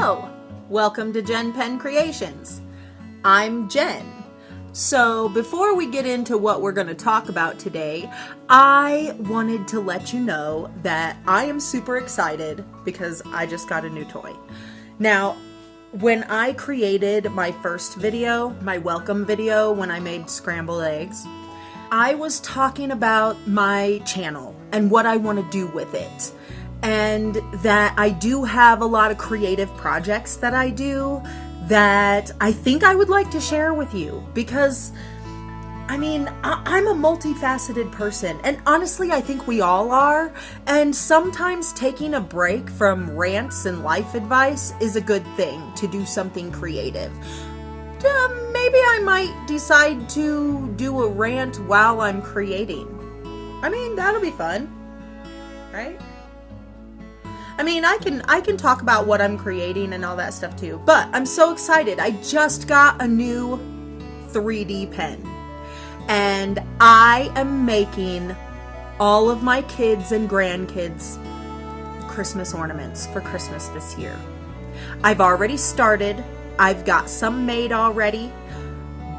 Hello! Welcome to JenPenCreations. I'm Jen. So before we get into what we're going to talk about today, I wanted to let you know that I am super excited because I just got a new toy. Now, when I created my first video, my welcome video when I made scrambled eggs, I was talking about my channel and what I want to do with it. And that I do have a lot of creative projects that I do that I think I would like to share with you because, I'm a multifaceted person, and honestly, I think we all are, and sometimes taking a break from rants and life advice is a good thing to do something creative. Maybe I might decide to do a rant while I'm creating. That'll be fun, right? I can talk about what I'm creating and all that stuff too, but I'm so excited. I just got a new 3D pen, and I am making all of my kids and grandkids Christmas ornaments for Christmas this year. I've already started. I've got some made already,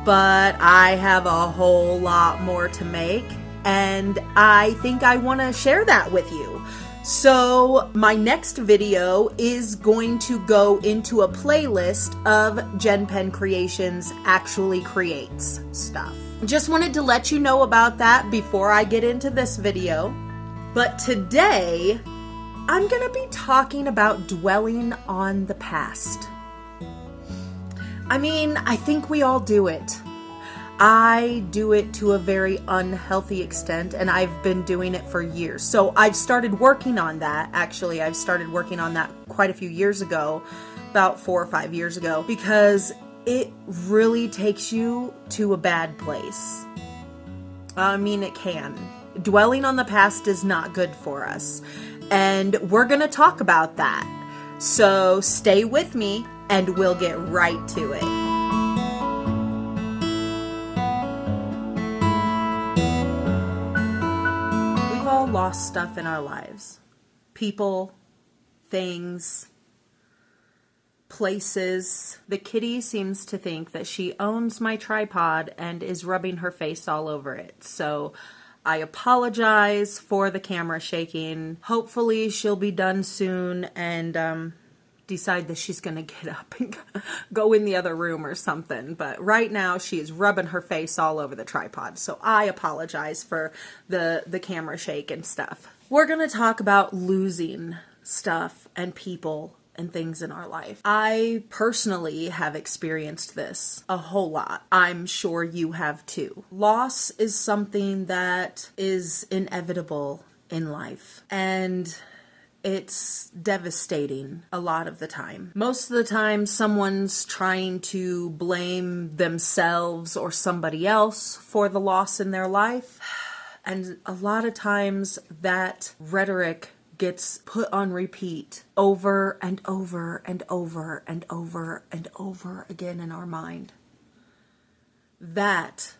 but I have a whole lot more to make, and I think I want to share that with you. So my next video is going to go into a playlist of JenPenCreations actually creates stuff. Just wanted to let you know about that before I get into this video. But today, I'm going to be talking about dwelling on the past. I think we all do it. I do it to a very unhealthy extent, and I've been doing it for years. So I've started working on that. Actually, I've started working on that quite a few years ago, about 4 or 5 years ago, because it really takes you to a bad place. It can. Dwelling on the past is not good for us, and we're going to talk about that. So stay with me, and we'll get right to it. Lost stuff in our lives. People, things, places. The kitty seems to think that she owns my tripod and is rubbing her face all over it. So I apologize for the camera shaking. Hopefully she'll be done soon and decide that she's gonna get up and go in the other room or something. But right now she is rubbing her face all over the tripod. So I apologize for the camera shake and stuff. We're gonna talk about losing stuff and people and things in our life. I personally have experienced this a whole lot. I'm sure you have too. Loss is something that is inevitable in life, and it's devastating a lot of the time. Most of the time, someone's trying to blame themselves or somebody else for the loss in their life. And a lot of times that rhetoric gets put on repeat over and over and over and over and over again in our mind. That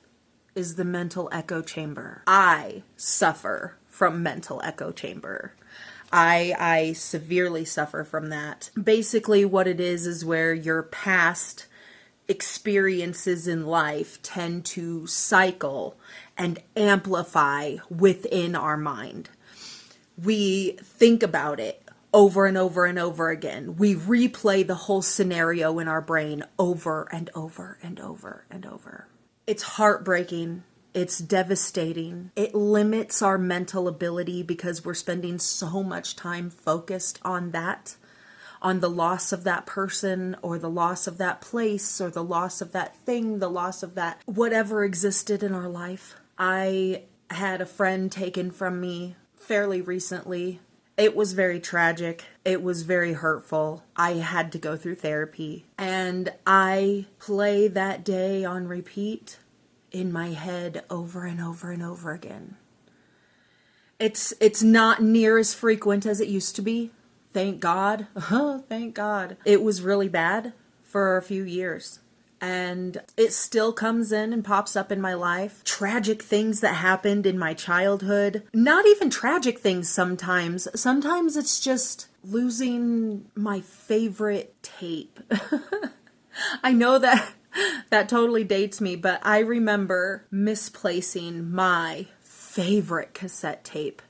is the mental echo chamber. I suffer from mental echo chamber. I severely suffer from that. Basically what it is where your past experiences in life tend to cycle and amplify within our mind. We think about it over and over and over again. We replay the whole scenario in our brain over and over and over and over. It's heartbreaking. It's devastating. It limits our mental ability because we're spending so much time focused on that, on the loss of that person or the loss of that place or the loss of that thing, the loss of that whatever existed in our life. I had a friend taken from me fairly recently. It was very tragic. It was very hurtful. I had to go through therapy, and I play that day on repeat in my head over and over and over again. It's not near as frequent as it used to be. Thank God. Oh, thank God. It was really bad for a few years. And it still comes in and pops up in my life. Tragic things that happened in my childhood. Not even tragic things sometimes. Sometimes it's just losing my favorite tape. I know that totally dates me, but I remember misplacing my favorite cassette tape.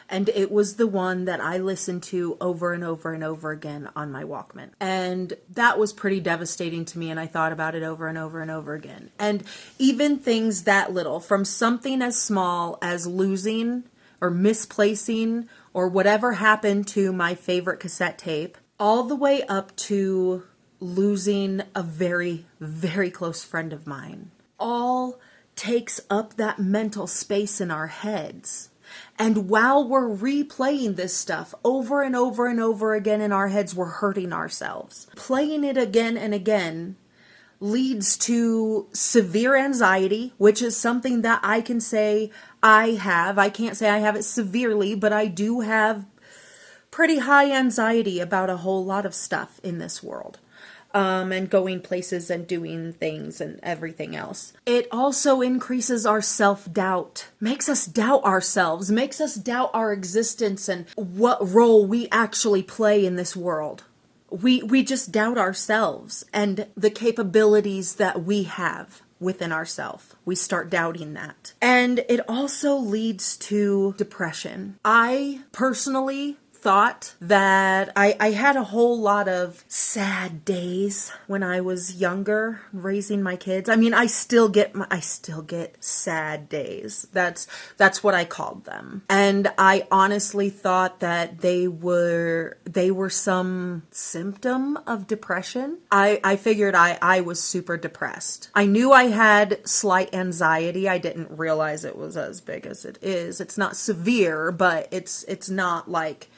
And it was the one that I listened to over and over and over again on my Walkman. And that was pretty devastating to me, and I thought about it over and over and over again. And even things that little, from something as small as losing or misplacing or whatever happened to my favorite cassette tape, all the way up to losing a very, very close friend of mine, all takes up that mental space in our heads. And while we're replaying this stuff over and over and over again in our heads, we're hurting ourselves. Playing it again and again leads to severe anxiety, which is something that I can say I have. I can't say I have it severely, but I do have pretty high anxiety about a whole lot of stuff in this world. And going places and doing things and everything else. It also increases our self-doubt, makes us doubt ourselves, makes us doubt our existence and what role we actually play in this world. We just doubt ourselves and the capabilities that we have within ourselves. We start doubting that. And it also leads to depression. I personally thought that I had a whole lot of sad days when I was younger raising my kids. I mean, I still get sad days. That's what I called them. And I honestly thought that they were some symptom of depression. I figured I was super depressed. I knew I had slight anxiety. I didn't realize it was as big as it is. It's not severe, but it's not like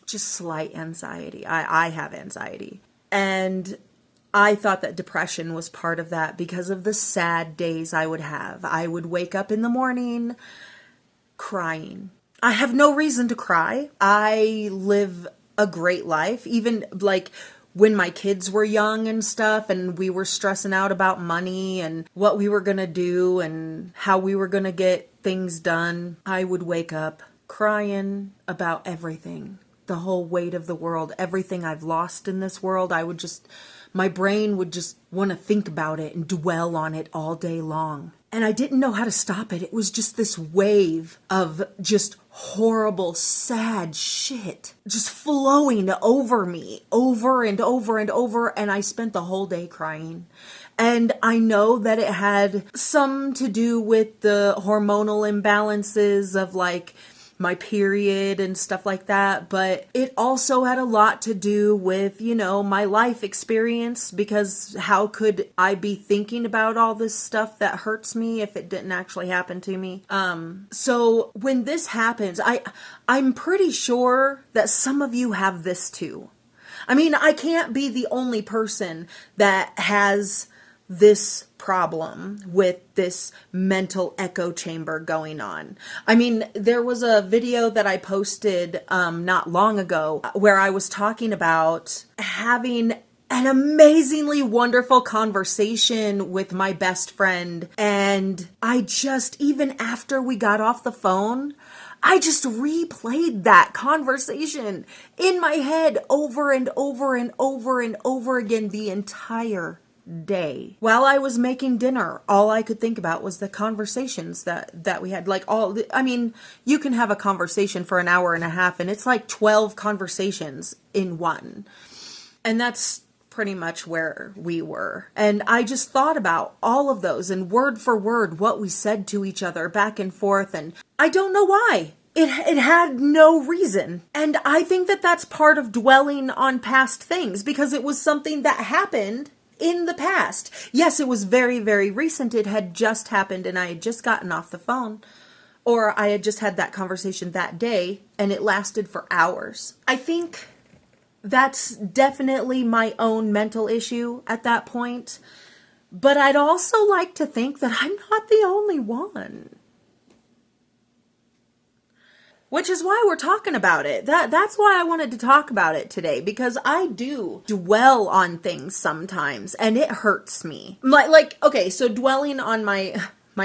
just slight anxiety. I have anxiety. And I thought that depression was part of that because of the sad days I would have. I would wake up in the morning crying. I have no reason to cry. I live a great life. Even like when my kids were young and stuff and we were stressing out about money and what we were going to do and how we were going to get things done, I would wake up crying about everything. The whole weight of the world, everything I've lost in this world, my brain would just want to think about it and dwell on it all day long. And I didn't know how to stop it. It was just this wave of just horrible, sad shit just flowing over me over and over and over. And I spent the whole day crying. And I know that it had some to do with the hormonal imbalances of like my period and stuff like that, but it also had a lot to do with, my life experience, because how could I be thinking about all this stuff that hurts me if it didn't actually happen to me? So when this happens, I'm pretty sure that some of you have this too. I mean, I can't be the only person that has this problem with this mental echo chamber going on. I mean, there was a video that I posted not long ago where I was talking about having an amazingly wonderful conversation with my best friend, and I just, even after we got off the phone, I just replayed that conversation in my head over and over and over and over again the entire day. While I was making dinner, all I could think about was the conversations that we had. You can have a conversation for an hour and a half and it's like 12 conversations in one. And that's pretty much where we were. And I just thought about all of those and word for word what we said to each other back and forth, and I don't know why. It had no reason. And I think that that's part of dwelling on past things, because it was something that happened in the past. Yes, it was very, very recent. It had just happened and I had just gotten off the phone, or I had just had that conversation that day and it lasted for hours. I think that's definitely my own mental issue at that point. But I'd also like to think that I'm not the only one. which is why we're talking about it. That's why I wanted to talk about it today, because I do dwell on things sometimes and it hurts me. Okay, so dwelling on my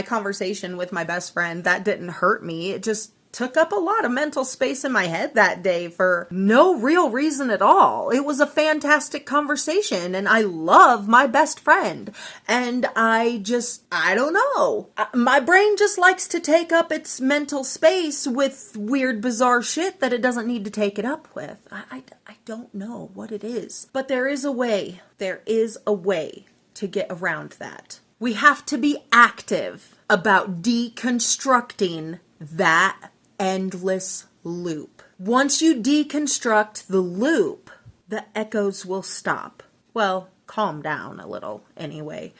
conversation with my best friend, that didn't hurt me. It just took up a lot of mental space in my head that day for no real reason at all. It was a fantastic conversation and I love my best friend. And I don't know. My brain just likes to take up its mental space with weird, bizarre shit that it doesn't need to take it up with. I don't know what it is. But there is a way. There is a way to get around that. We have to be active about deconstructing that endless loop. Once you deconstruct the loop, the echoes will stop. Well, calm down a little anyway.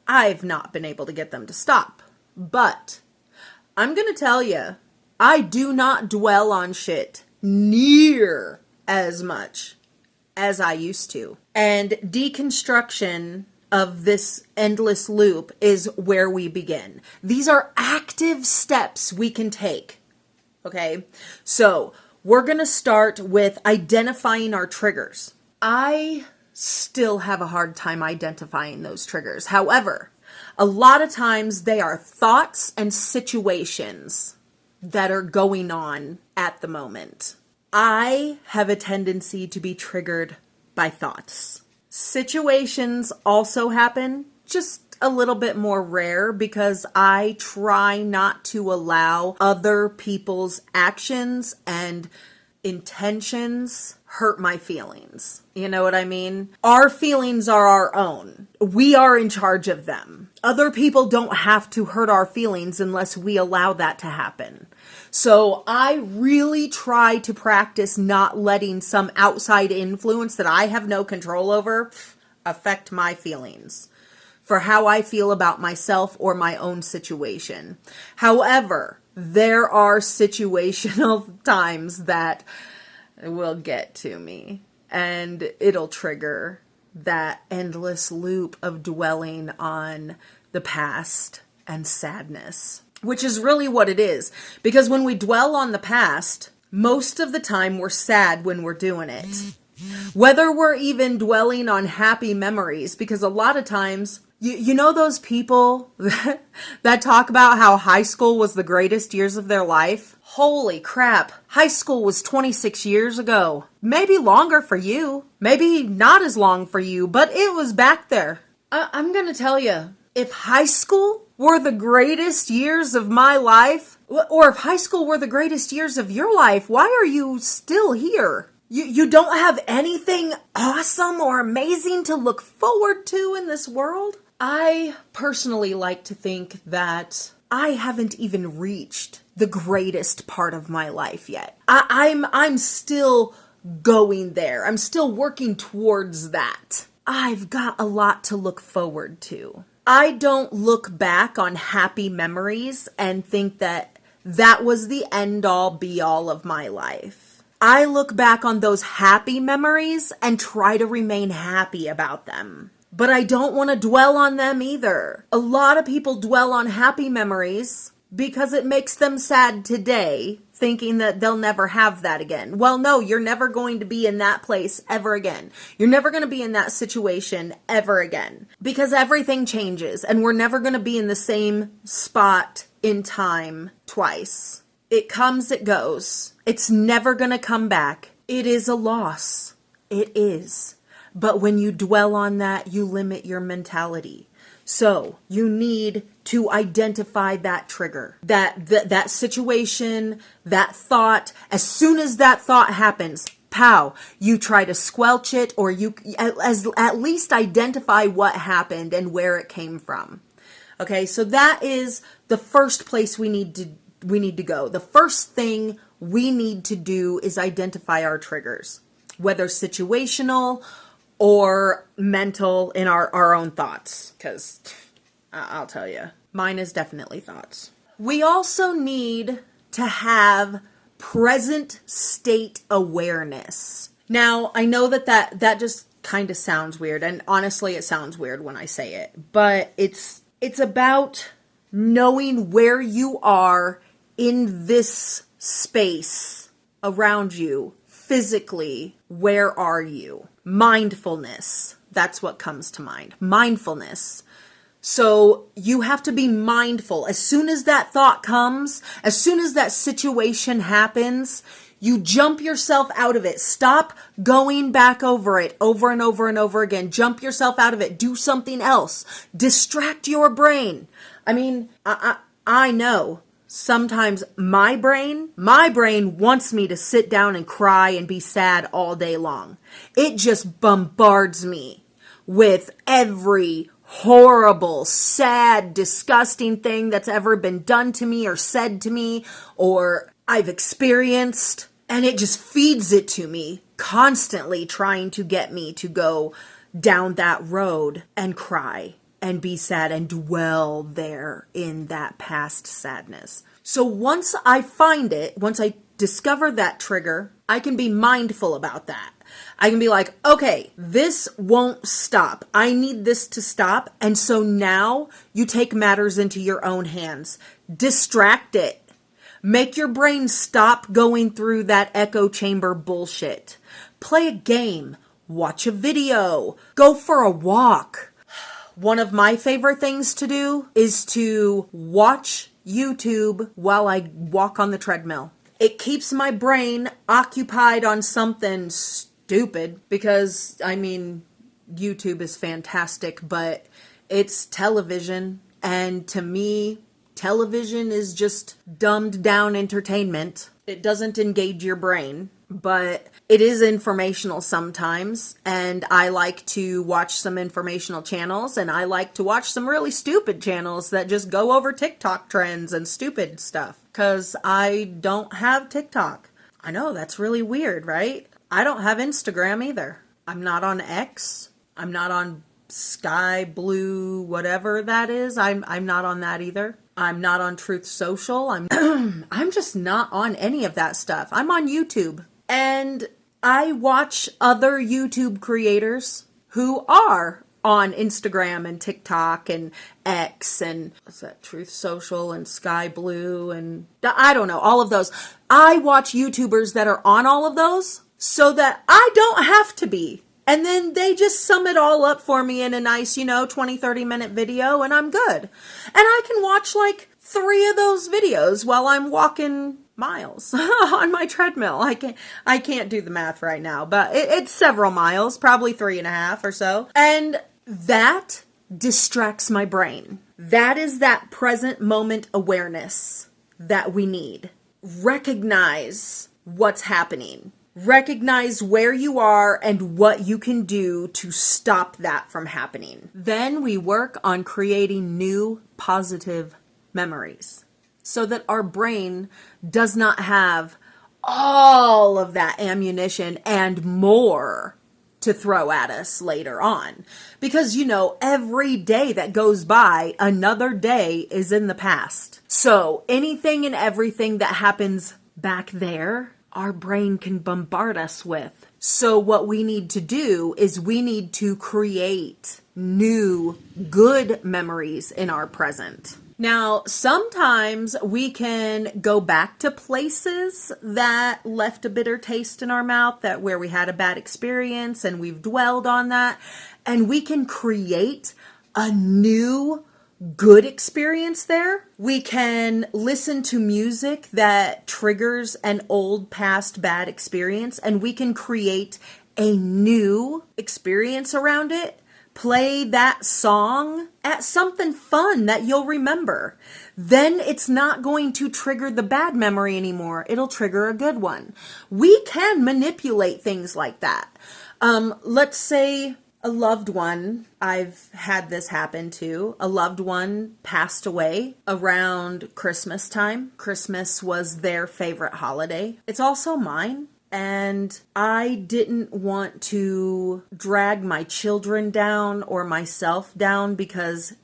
I've not been able to get them to stop. But I'm going to tell you, I do not dwell on shit near as much as I used to. And deconstruction of this endless loop is where we begin. These are active steps we can take. Okay, so we're going to start with identifying our triggers. I still have a hard time identifying those triggers. However, a lot of times they are thoughts and situations that are going on at the moment. I have a tendency to be triggered by thoughts. Situations also happen, just a little bit more rare, because I try not to allow other people's actions and intentions hurt my feelings. You know what I mean? Our feelings are our own. We are in charge of them. Other people don't have to hurt our feelings unless we allow that to happen. So I really try to practice not letting some outside influence that I have no control over affect my feelings for how I feel about myself or my own situation. However, there are situational times that will get to me and it'll trigger that endless loop of dwelling on the past and sadness, which is really what it is. Because when we dwell on the past, most of the time we're sad when we're doing it. Whether we're even dwelling on happy memories, because a lot of times, you know those people that talk about how high school was the greatest years of their life? Holy crap. High school was 26 years ago. Maybe longer for you. Maybe not as long for you, but it was back there. I'm going to tell you, if high school were the greatest years of my life, or if high school were the greatest years of your life, why are you still here? You don't have anything awesome or amazing to look forward to in this world? I personally like to think that I haven't even reached the greatest part of my life yet. I'm still going there. I'm still working towards that. I've got a lot to look forward to. I don't look back on happy memories and think that that was the end all be all of my life. I look back on those happy memories and try to remain happy about them. But I don't want to dwell on them either. A lot of people dwell on happy memories because it makes them sad today, thinking that they'll never have that again. Well, no, you're never going to be in that place ever again. You're never going to be in that situation ever again. Because everything changes, and we're never going to be in the same spot in time twice. It comes, it goes. It's never going to come back. It is a loss. It is. But when you dwell on that, you limit your mentality. So you need to identify that trigger, that situation, that thought. As soon as that thought happens, pow, you try to squelch it, or you at least identify what happened and where it came from. Okay, so that is the first place we need to go. The first thing we need to do is identify our triggers, whether situational or mental in our own thoughts, because I'll tell you, mine is definitely thoughts. We also need to have present state awareness. Now, I know that just kind of sounds weird, and honestly, it sounds weird when I say it, but it's about knowing where you are in this space around you physically. Where are you? Mindfulness. That's what comes to mind. Mindfulness. So you have to be mindful. As soon as that thought comes, as soon as that situation happens, you jump yourself out of it. Stop going back over it over and over and over again. Jump yourself out of it. Do something else. Distract your brain. I mean, I know sometimes my brain wants me to sit down and cry and be sad all day long. It just bombards me with every horrible, sad, disgusting thing that's ever been done to me or said to me or I've experienced. And it just feeds it to me, constantly trying to get me to go down that road and cry and be sad and dwell there in that past sadness. So once I find it, once I discover that trigger, I can be mindful about that. I can be like, okay, this won't stop. I need this to stop. And so now you take matters into your own hands. Distract it. Make your brain stop going through that echo chamber bullshit. Play a game. Watch a video. Go for a walk. One of my favorite things to do is to watch YouTube while I walk on the treadmill. It keeps my brain occupied on something stupid because, I mean, YouTube is fantastic, but it's television. And to me, television is just dumbed down entertainment. It doesn't engage your brain, but it is informational sometimes. And I like to watch some informational channels, and I like to watch some really stupid channels that just go over TikTok trends and stupid stuff. Because I don't have TikTok. I know, that's really weird, right? I don't have Instagram either. I'm not on X. I'm not on Sky Blue, whatever that is. I'm not on that either. I'm not on Truth Social. I'm just not on any of that stuff. I'm on YouTube. And I watch other YouTube creators who are on Instagram and TikTok and X and what's that, Truth Social and Sky Blue and I don't know, all of those. I watch YouTubers that are on all of those so that I don't have to be. And then they just sum it all up for me in a nice, 20, 30-minute video, and I'm good. And I can watch like 3 of those videos while I'm walking miles on my treadmill. I can't do the math right now, but it's several miles, probably 3.5 or so. And that distracts my brain. That is that present moment awareness that we need. Recognize what's happening. Recognize where you are and what you can do to stop that from happening. Then we work on creating new positive memories so that our brain does not have all of that ammunition and more to throw at us later on. Because, every day that goes by, another day is in the past. So anything and everything that happens back there, our brain can bombard us with. So what we need to do is we need to create new good memories in our present. Now, sometimes we can go back to places that left a bitter taste in our mouth, that where we had a bad experience and we've dwelled on that, and we can create a new good experience there. We can listen to music that triggers an old past bad experience, and we can create a new experience around it. Play that song at something fun that you'll remember. Then it's not going to trigger the bad memory anymore. It'll trigger a good one. We can manipulate things like that. Let's say a loved one, I've had this happen too. A loved one passed away around Christmas time. Christmas was their favorite holiday. It's also mine. And I didn't want to drag my children down or myself down because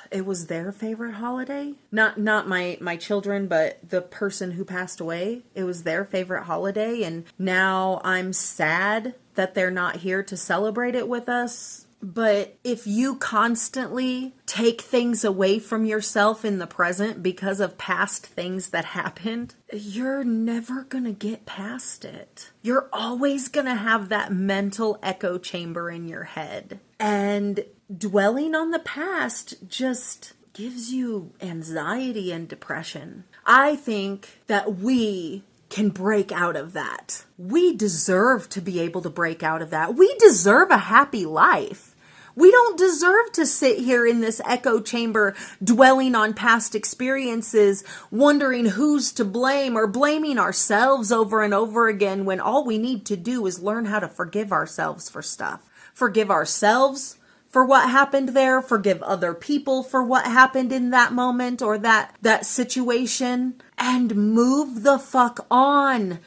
it was their favorite holiday. Not my children, but the person who passed away. It was their favorite holiday. And now I'm sad that they're not here to celebrate it with us. But if you constantly take things away from yourself in the present because of past things that happened, you're never gonna get past it. You're always gonna have that mental echo chamber in your head. And dwelling on the past just gives you anxiety and depression. I think that we can break out of that. We deserve to be able to break out of that. We deserve a happy life. We don't deserve to sit here in this echo chamber dwelling on past experiences, wondering who's to blame or blaming ourselves over and over again when all we need to do is learn how to forgive ourselves for stuff. Forgive ourselves for what happened there, forgive other people for what happened in that moment or that situation, and move the fuck on.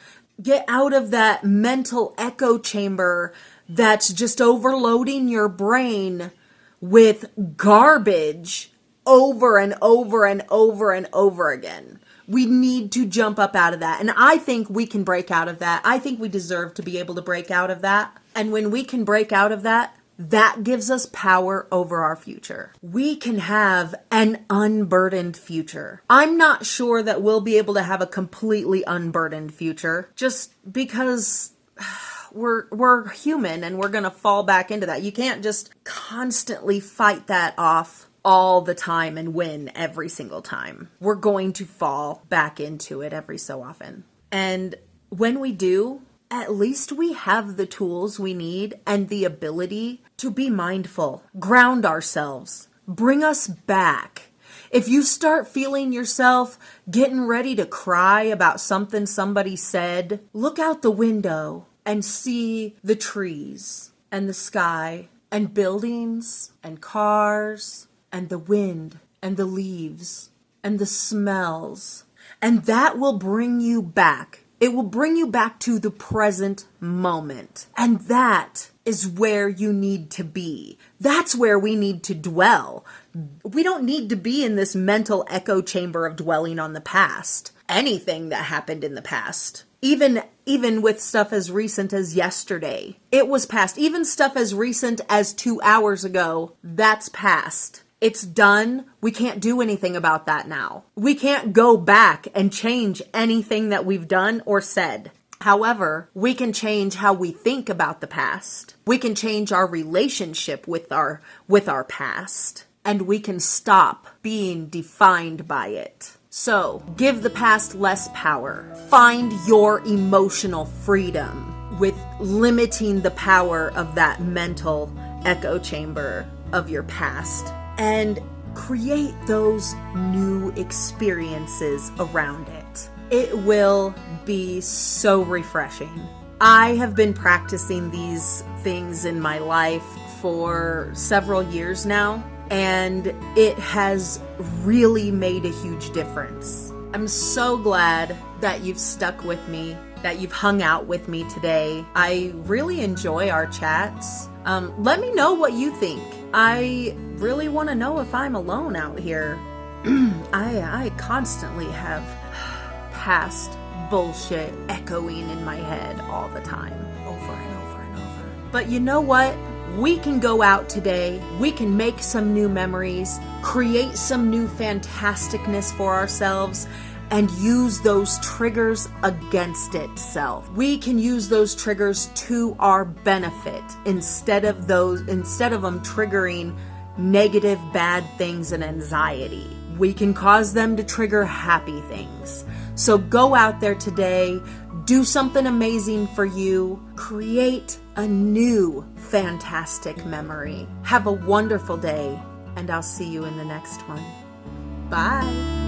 Get out of that mental echo chamber that's just overloading your brain with garbage over and over and over and over again. We need to jump up out of that. And I think we can break out of that. I think we deserve to be able to break out of that. And when we can break out of that, that gives us power over our future. We can have an unburdened future. I'm not sure that we'll be able to have a completely unburdened future just because we're human and we're going to fall back into that. You can't just constantly fight that off all the time and win every single time. We're going to fall back into it every so often. And when we do, at least we have the tools we need and the ability to be mindful, ground ourselves, bring us back. If you start feeling yourself getting ready to cry about something somebody said, look out the window and see the trees and the sky and buildings and cars and the wind and the leaves and the smells. And that will bring you back. It will bring you back to the present moment. And that is where you need to be. That's where we need to dwell. We don't need to be in this mental echo chamber of dwelling on the past. Anything that happened in the past. Even with stuff as recent as yesterday. It was past. Even stuff as recent as 2 hours ago. That's past. It's done. We can't do anything about that now. We can't go back and change anything that we've done or said. However, we can change how we think about the past. We can change our relationship with our past. And we can stop being defined by it. So, give the past less power. Find your emotional freedom with limiting the power of that mental echo chamber of your past. And create those new experiences around it. It will be so refreshing. I have been practicing these things in my life for several years now, and it has really made a huge difference. I'm so glad that you've stuck with me, that you've hung out with me today. I really enjoy our chats. Let me know what you think. I really want to know if I'm alone out here. I constantly have past bullshit echoing in my head all the time, over and over and over. But you know what? We can go out today. We can make some new memories, create some new fantasticness for ourselves, and use those triggers against itself. We can use those triggers to our benefit instead of them triggering negative, bad things and anxiety. We can cause them to trigger happy things. So go out there today, do something amazing for you, create a new fantastic memory. Have a wonderful day, and I'll see you in the next one. Bye.